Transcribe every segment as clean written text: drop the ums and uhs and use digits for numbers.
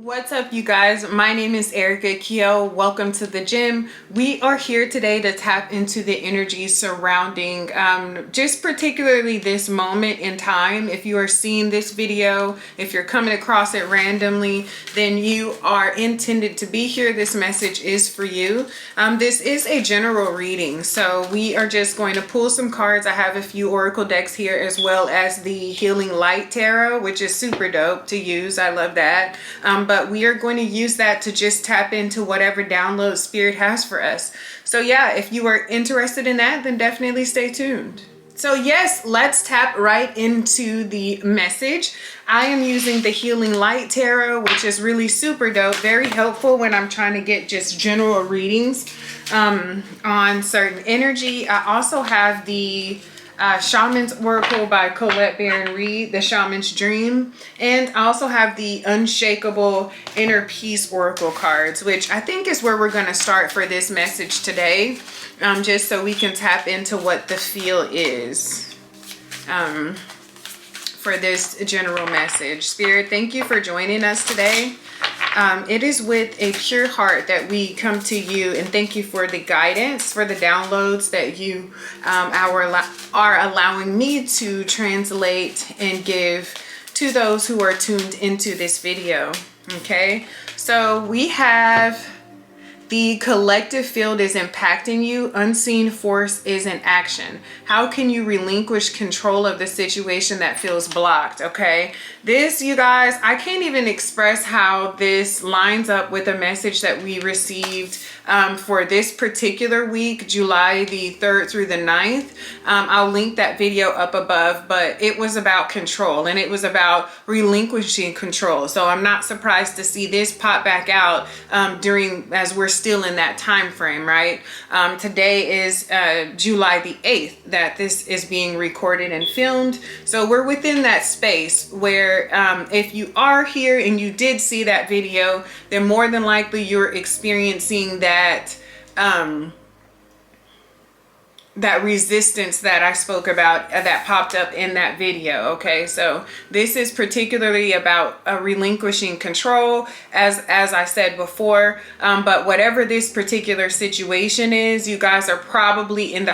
What's up, you guys? My name is Erica Keyel. Welcome to the gym. We are here today to tap into the energy surrounding just particularly this moment in time. If you are seeing this video, if you're coming across it randomly, then you are intended to be here. This message is for you. This is a general reading, so we are just going to pull some cards. I have a few oracle decks here, as well as the Healing Light Tarot, which is super dope to use. I love that. But we are going to use that to just tap into whatever download spirit has for us. So yeah, if you are interested in that, then definitely stay tuned. So yes, let's tap right into the message. I am using the Healing Light Tarot, which is really super dope, very helpful when I'm trying to get just general readings on certain energy. I also have the Shaman's Oracle by Colette Baron Reed, the Shaman's Dream, and I also have the Unshakable Inner Peace Oracle cards, which I think is where we're going to start for this message today, just so we can tap into what the feel is for this general message. Spirit, thank you for joining us today. It is with a pure heart that we come to you, and thank you for the guidance, for the downloads that you are allowing me to translate and give to those who are tuned into this video. Okay, so we have the collective field is impacting you. Unseen force is in action. How can you relinquish control of the situation that feels blocked? Okay, this, you guys, I can't even express how this lines up with a message that we received for this particular week, July the 3rd through the 9th. I'll link that video up above, but it was about control, and it was about relinquishing control. So I'm not surprised to see this pop back out as we're still in that time frame, right? Today is July the 8th that this is being recorded and filmed. So we're within that space where if you are here and you did see that video, then more than likely you're experiencing that that resistance that I spoke about that popped up in that video. Okay, so this is particularly about relinquishing control, as I said before, but whatever this particular situation is, you guys are probably in the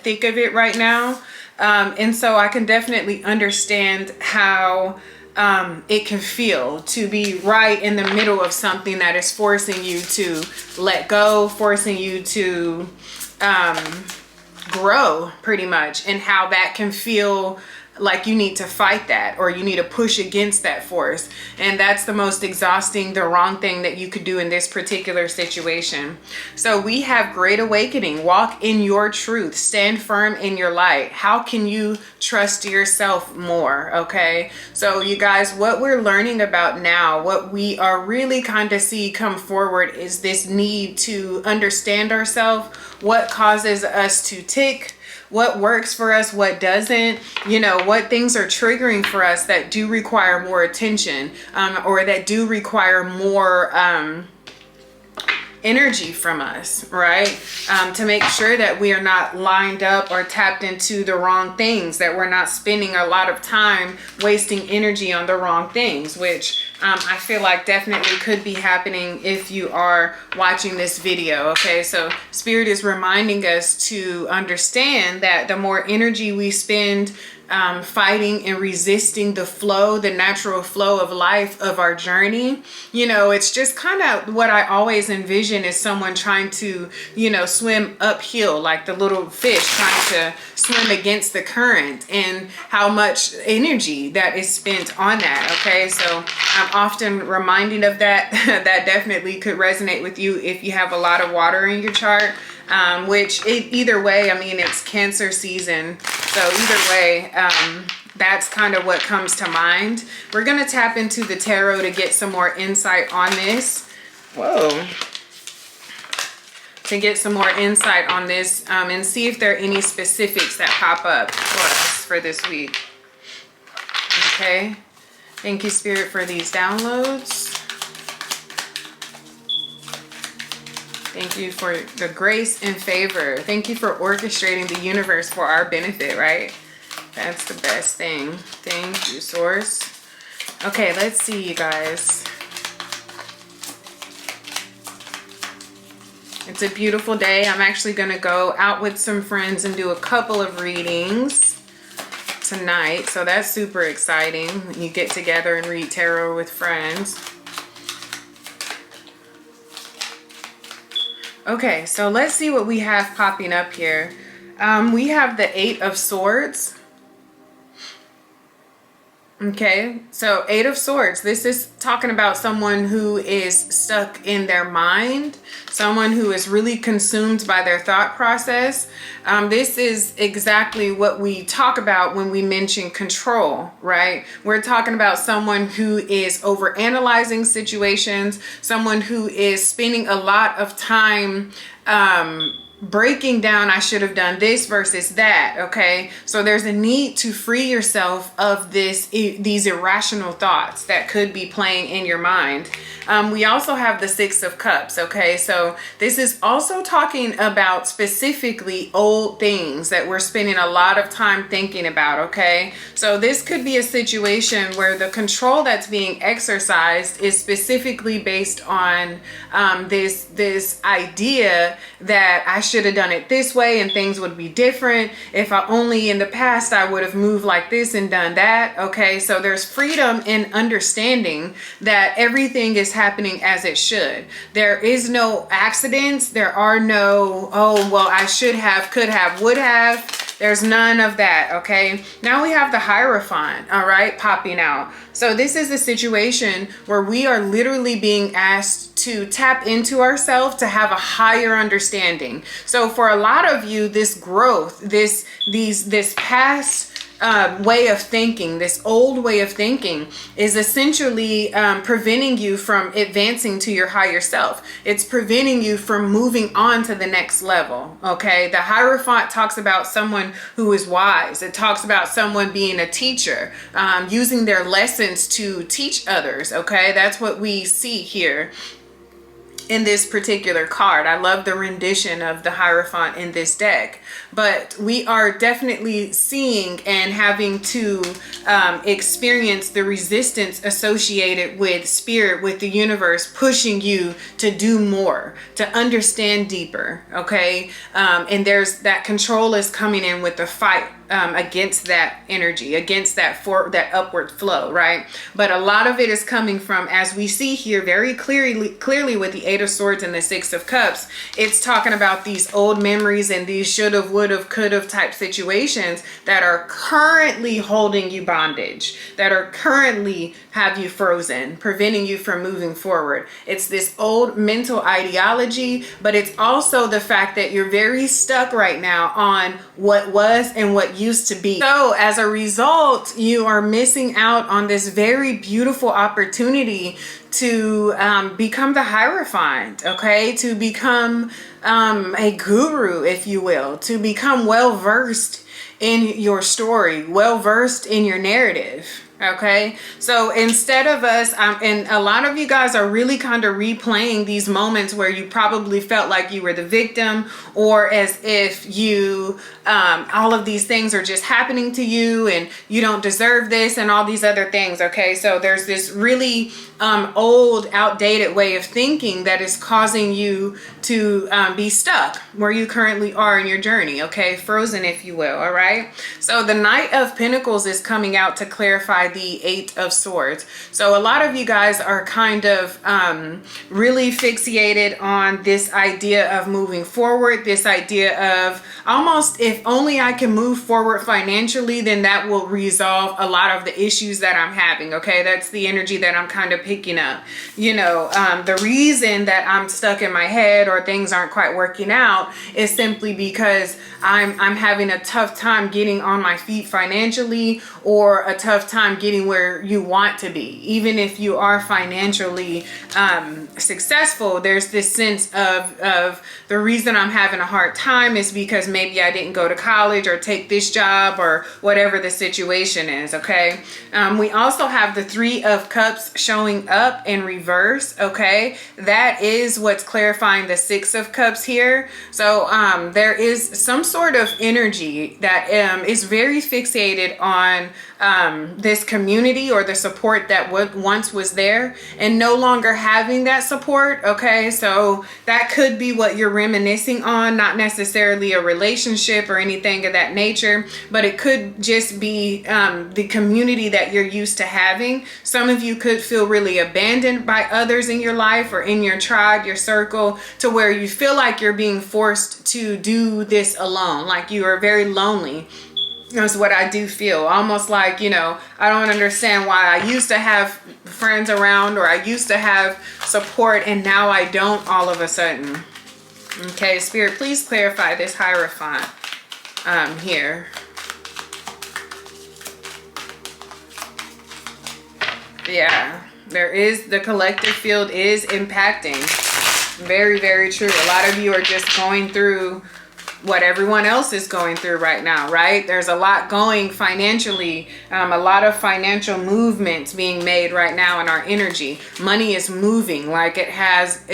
thick of it right now, and so I can definitely understand how it can feel to be right in the middle of something that is forcing you to let go, forcing you to grow, pretty much, and how that can feel like you need to fight that, or you need to push against that force. And that's the most exhausting, the wrong thing that you could do in this particular situation. So we have great awakening. Walk in your truth. Stand firm in your light. How can you trust yourself more? Okay, so you guys, what we're learning about now, what we are really kind of see come forward, is this need to understand ourselves, what causes us to tick, what works for us, what doesn't, you know, what things are triggering for us that do require more attention, or that do require more energy from us, right? To make sure that we are not lined up or tapped into the wrong things, that we're not spending a lot of time wasting energy on the wrong things, which I feel like definitely could be happening if you are watching this video. Okay, so Spirit is reminding us to understand that the more energy we spend fighting and resisting the flow, the natural flow of life, of our journey, you know, it's just kind of what I always envision is someone trying to, you know, swim uphill, like the little fish trying to swim against the current, and how much energy that is spent on that. Okay, so I'm often reminded of that. That definitely could resonate with you if you have a lot of water in your chart, which either way, I mean, it's Cancer season, so either way, that's kind of what comes to mind. We're going to tap into the tarot to get some more insight on this. Whoa. To get some more insight on this, and see if there are any specifics that pop up for us for this week. Okay. Thank you, Spirit, for these downloads. Thank you for the grace and favor. Thank you for orchestrating the universe for our benefit, right? That's the best thing. Thank you, Source. Okay, let's see, you guys. It's a beautiful day. I'm actually going to go out with some friends and do a couple of readings tonight. So that's super exciting when you get together and read tarot with friends. Okay, so let's see what we have popping up here. We have the Eight of Swords. Okay, so Eight of Swords. This is talking about someone who is stuck in their mind, someone who is really consumed by their thought process. This is exactly what we talk about when we mention control, right? We're talking about someone who is overanalyzing situations, someone who is spending a lot of time breaking down, I should have done this versus that. Okay, so there's a need to free yourself of these irrational thoughts that could be playing in your mind. We also have the Six of Cups. Okay, so this is also talking about specifically old things that we're spending a lot of time thinking about. Okay, so this could be a situation where the control that's being exercised is specifically based on this idea that I should have done it this way and things would be different. If I only in the past I would have moved like this and done that. Okay, so there's freedom in understanding that everything is happening as it should. There is no accidents. There are no, oh, well, I should have, could have, would have. There's none of that. Okay, now we have the Hierophant, all right, popping out. So this is a situation where we are literally being asked to tap into ourselves to have a higher understanding. So for a lot of you, this growth, this past way of thinking, this old way of thinking is essentially preventing you from advancing to your higher self. It's preventing you from moving on to the next level. Okay, the Hierophant talks about someone who is wise. It talks about someone being a teacher, using their lessons to teach others. Okay, that's what we see here in this particular card. I love the rendition of the Hierophant in this deck, but we are definitely seeing and having to experience the resistance associated with spirit, with the universe pushing you to do more, to understand deeper. Okay, and there's that control is coming in with the fight against that energy, against that upward flow, right? But a lot of it is coming from, as we see here very clearly with the Eight of Swords and the Six of Cups, it's talking about these old memories and these should have, would have, could have type situations that are currently holding you bondage, that are currently have you frozen, preventing you from moving forward. It's this old mental ideology, but it's also the fact that you're very stuck right now on what was and what used to be. So as a result, you are missing out on this very beautiful opportunity to become the Hierophant, okay? To become a guru, if you will, to become well-versed in your story, well-versed in your narrative. Okay, so instead of us, and a lot of you guys are really kind of replaying these moments where you probably felt like you were the victim, or as if you, all of these things are just happening to you and you don't deserve this and all these other things. Okay, so there's this really old, outdated way of thinking that is causing you to be stuck where you currently are in your journey. Okay, frozen, if you will. All right, so the Knight of Pentacles is coming out to clarify the Eight of Swords. So a lot of you guys are kind of really fixated on this idea of moving forward, this idea of almost, if only I can move forward financially, then that will resolve a lot of the issues that I'm having. Okay, that's the energy that I'm kind of picking up. You know, the reason that I'm stuck in my head or things aren't quite working out is simply because I'm having a tough time getting on my feet financially, or a tough time getting where you want to be. Even if you are financially successful, there's this sense of the reason I'm having a hard time is because maybe I didn't go to college or take this job or whatever the situation is. Okay, we also have the Three of Cups showing up in reverse. Okay, that is what's clarifying the Six of Cups here. So there is some sort of energy that is very fixated on this this community or the support that once was there and no longer having that support. Okay, so that could be what you're reminiscing on, not necessarily a relationship or anything of that nature, but it could just be the community that you're used to having. Some of you could feel really abandoned by others in your life or in your tribe, your circle, to where you feel like you're being forced to do this alone, like you are very lonely. That's what I do feel. Almost like, you know, I don't understand why I used to have friends around, or I used to have support, and now I don't all of a sudden. Okay, Spirit, please clarify this Hierophant here. Yeah, there is, the collective field is impacting. Very, very true. A lot of you are just going through what everyone else is going through right now, right? There's a lot going financially, a lot of financial movements being made right now in our energy. Money is moving like it has,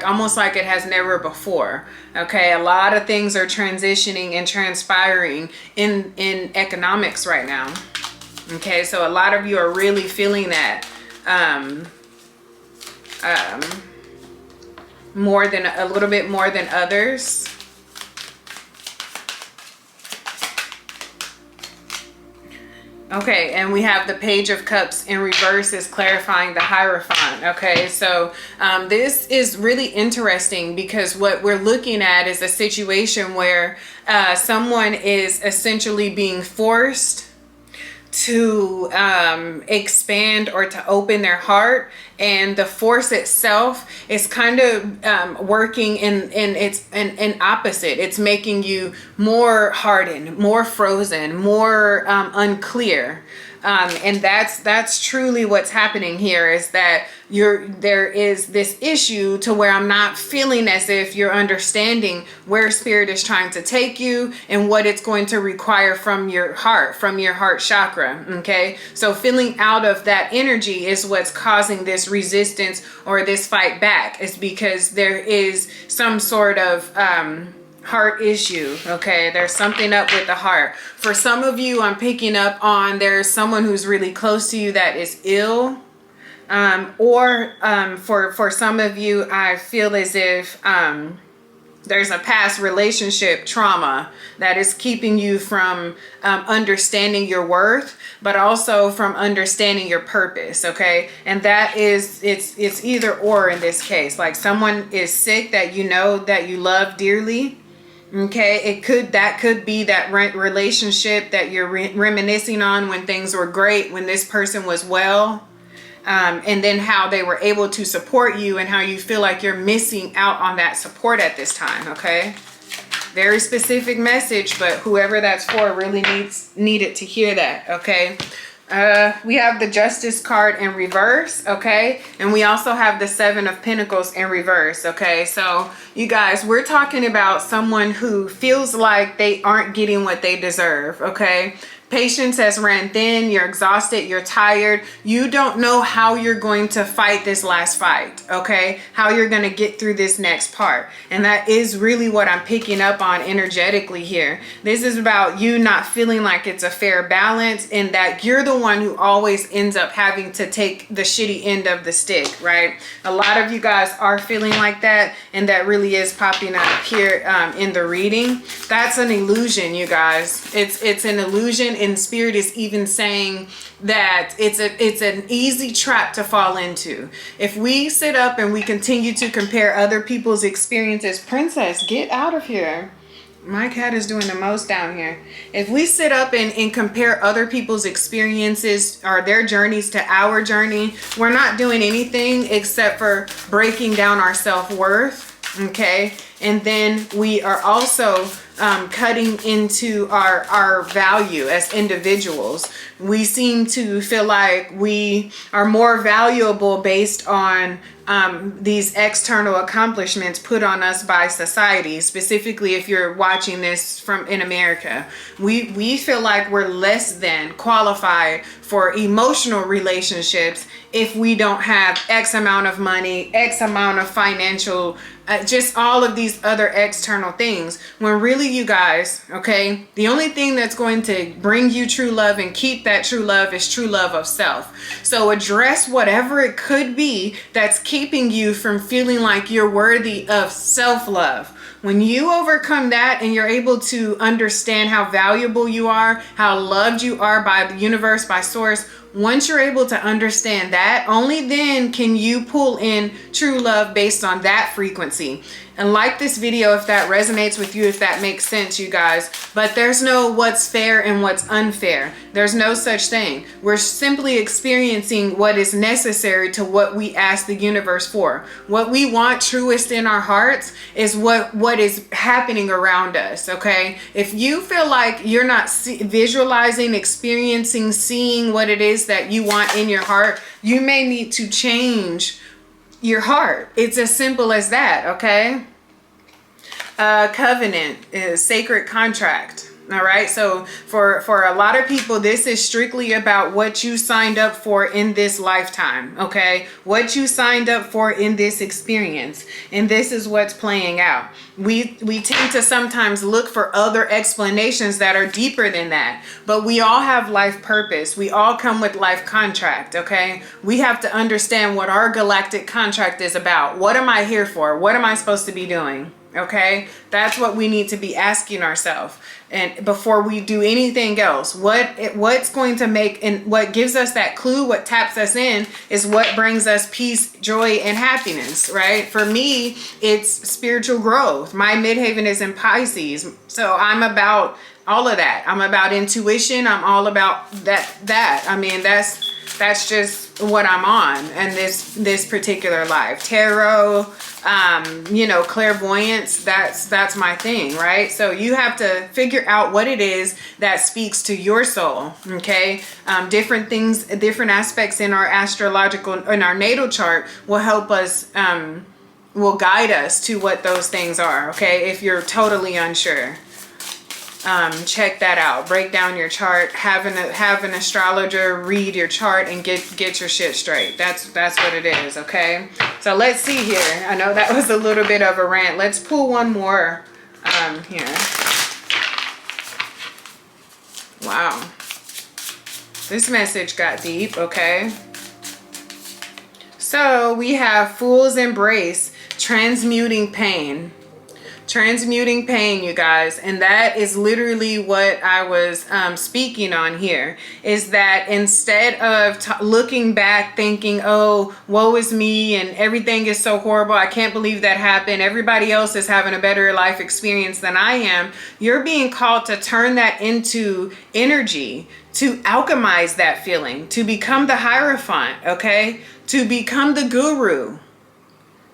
almost like it has never before. Okay, a lot of things are transitioning and transpiring in economics right now. Okay, so a lot of you are really feeling that more than a little bit more than others. Okay, and we have the Page of Cups in reverse is clarifying the Hierophant. Okay, so this is really interesting because what we're looking at is a situation where someone is essentially being forced to expand or to open their heart, and the force itself is kind of working in opposite. It's making you more hardened, more frozen, more unclear. And that's truly what's happening here, is that there is this issue to where I'm not feeling as if you're understanding where Spirit is trying to take you and what it's going to require from your heart chakra. Okay, so feeling out of that energy is what's causing this resistance or this fight back. It's because there is some sort of heart issue. Okay, there's something up with the heart. For some of you, I'm picking up on there's someone who's really close to you that is ill, or for some of you, I feel as if there's a past relationship trauma that is keeping you from understanding your worth, but also from understanding your purpose. Okay, and that is, it's either or in this case. Like someone is sick that you know that you love dearly. Okay, that could be that relationship that you're reminiscing on when things were great, when this person was well, and then how they were able to support you and how you feel like you're missing out on that support at this time. Okay, very specific message, but whoever that's for really needed to hear that. Okay, we have the Justice card in reverse. Okay, and we also have the Seven of Pentacles in reverse. Okay, so you guys, we're talking about someone who feels like they aren't getting what they deserve. Okay, patience has ran thin. You're exhausted, you're tired, you don't know how you're going to fight this last fight. Okay, how you're going to get through this next part. And that is really what I'm picking up on energetically here. This is about you not feeling like it's a fair balance, and that you're the one who always ends up having to take the shitty end of the stick, right? A lot of you guys are feeling like that, and that really is popping up here in the reading. That's an illusion, you guys. It's an illusion, and Spirit is even saying that it's an easy trap to fall into. If we sit up and we continue to compare other people's experiences, Princess, get out of here. My cat is doing the most down here. If we sit up and compare other people's experiences or their journeys to our journey, we're not doing anything except for breaking down our self-worth. Okay, and then we are also cutting into our value as individuals. We seem to feel like we are more valuable based on these external accomplishments put on us by society. Specifically, if you're watching this from in America, we feel like we're less than qualified for emotional relationships if we don't have X amount of money, X amount of financial just all of these other external things, when really, you guys, okay, the only thing that's going to bring you true love and keep that true love is true love of self. So address whatever it could be that's keeping you from feeling like you're worthy of self-love. When you overcome that and you're able to understand how valuable you are, how loved you are by the universe, by source, once you're able to understand that, only then can you pull in true love based on that frequency. And like this video if that resonates with you, if that makes sense, you guys. But there's no what's fair and what's unfair. There's no such thing. We're simply experiencing what is necessary to what we ask the universe for. What we want truest in our hearts is what is happening around us, okay? If you feel like you're not visualizing, experiencing, seeing what it is that you want in your heart, you may need to change your heart. It's as simple as that, okay? Covenant is sacred contract. All right. So for a lot of people, this is strictly about what you signed up for in this lifetime. Okay. What you signed up for in this experience. And this is what's playing out. We tend to sometimes look for other explanations that are deeper than that. But we all have life purpose. We all come with life contract. Okay. We have to understand what our galactic contract is about. What am I here for? What am I supposed to be doing? Okay, that's what we need to be asking ourselves. And before we do anything else, what's going to make, and what gives us that clue, what taps us in, is what brings us peace, joy, and happiness, right? For me, it's spiritual growth. My midhaven is in Pisces, so I'm about all of that. I'm about intuition. I'm all about that. I mean, that's just what I'm on, and this particular life. Tarot, clairvoyance, that's my thing, right? So you have to figure out what it is that speaks to your soul, okay? Different things, different aspects in our in our natal chart will help us, will guide us to what those things are, okay? If you're totally unsure. Check that out. Break down your chart. Have an astrologer read your chart and get your shit straight. That's what it is, okay? So let's see here. I know that was a little bit of a rant. Let's pull one more here. Wow. This message got deep, okay? So we have Fool's Embrace, transmuting pain. Transmuting pain, you guys. And that is literally what I was speaking on here, is that instead of looking back thinking, oh, woe is me and everything is so horrible, I can't believe that happened, everybody else is having a better life experience than I am, you're being called to turn that into energy, to alchemize that feeling, to become the Hierophant, okay? To become the guru.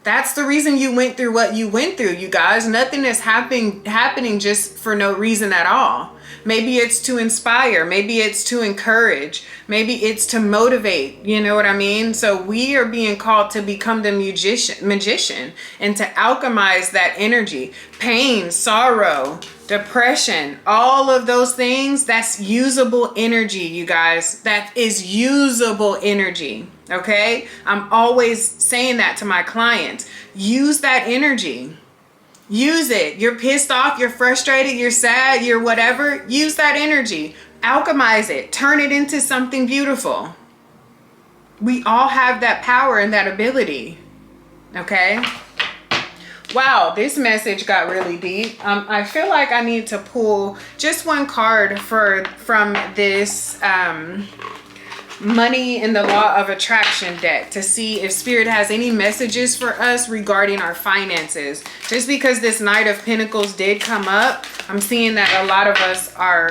That's the reason you went through what you went through, you guys. Nothing is happening just for no reason at all. Maybe it's to inspire. Maybe it's to encourage. Maybe it's to motivate. You know what I mean? So we are being called to become the magician and to alchemize that energy. Pain, sorrow, depression, all of those things, that's usable energy, you guys. That is usable energy. Okay? I'm always saying that to my clients. Use that energy. Use it. You're pissed off, you're frustrated, you're sad, you're whatever. Use that energy. Alchemize it. Turn it into something beautiful. We all have that power and that ability. Okay? Wow, this message got really deep. I feel like I need to pull just one card from this Money and the Law of Attraction deck to see if Spirit has any messages for us regarding our finances. Just because this Knight of Pentacles did come up, I'm seeing that a lot of us are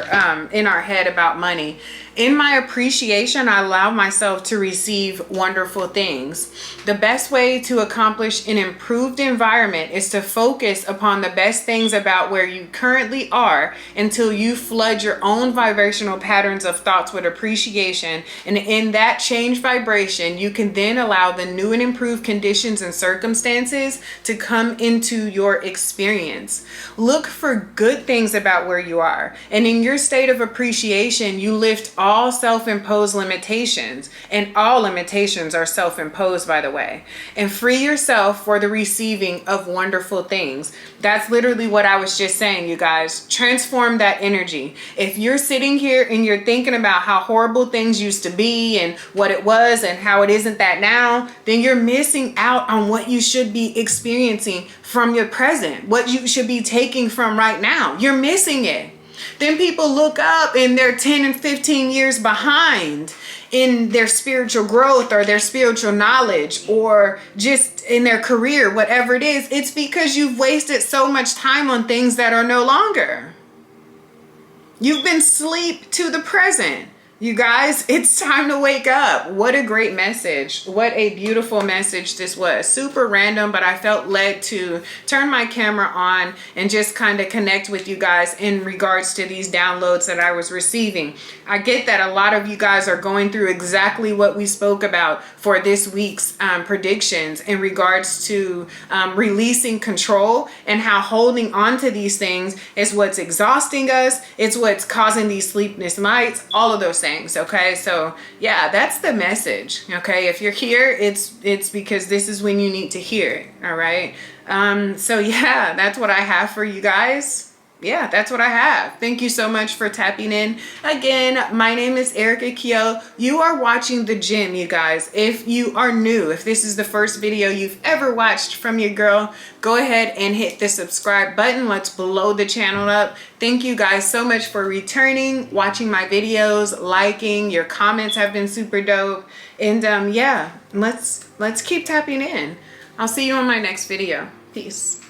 in our head about money. In my appreciation, I allow myself to receive wonderful things. The best way to accomplish an improved environment is to focus upon the best things about where you currently are until you flood your own vibrational patterns of thoughts with appreciation. And in that change vibration, you can then allow the new and improved conditions and circumstances to come into your experience. Look for good good things about where you are. And in your state of appreciation, you lift all self-imposed limitations, and all limitations are self-imposed, by the way, and free yourself for the receiving of wonderful things. That's literally what I was just saying, you guys. Transform that energy. If you're sitting here and you're thinking about how horrible things used to be and what it was and how it isn't that now, then you're missing out on what you should be experiencing from your present, what you should be taking from right now. You're missing it. Then people look up and they're 10 and 15 years behind in their spiritual growth or their spiritual knowledge or just in their career, whatever it is. It's because you've wasted so much time on things that are no longer. You've been asleep to the present. You guys, it's time to wake up. What a great message. What a beautiful message this was. Super random, but I felt led to turn my camera on and just kind of connect with you guys in regards to these downloads that I was receiving. I get that a lot of you guys are going through exactly what we spoke about for this week's predictions in regards to releasing control, and how holding on to these things is what's exhausting us. It's what's causing these sleepless nights, all of those things. Okay, so yeah, that's the message. Okay, if you're here, it's because this is when you need to hear it. All right, so yeah, that's what I have for you guys. Yeah, that's what I have. Thank you so much for tapping in. Again, my name is Erica Keyel. You are watching The Gym, you guys. If you are new, if this is the first video you've ever watched from your girl, go ahead and hit the subscribe button. Let's blow the channel up. Thank you guys so much for returning, watching my videos, liking. Your comments have been super dope. And yeah, let's keep tapping in. I'll see you on my next video. Peace.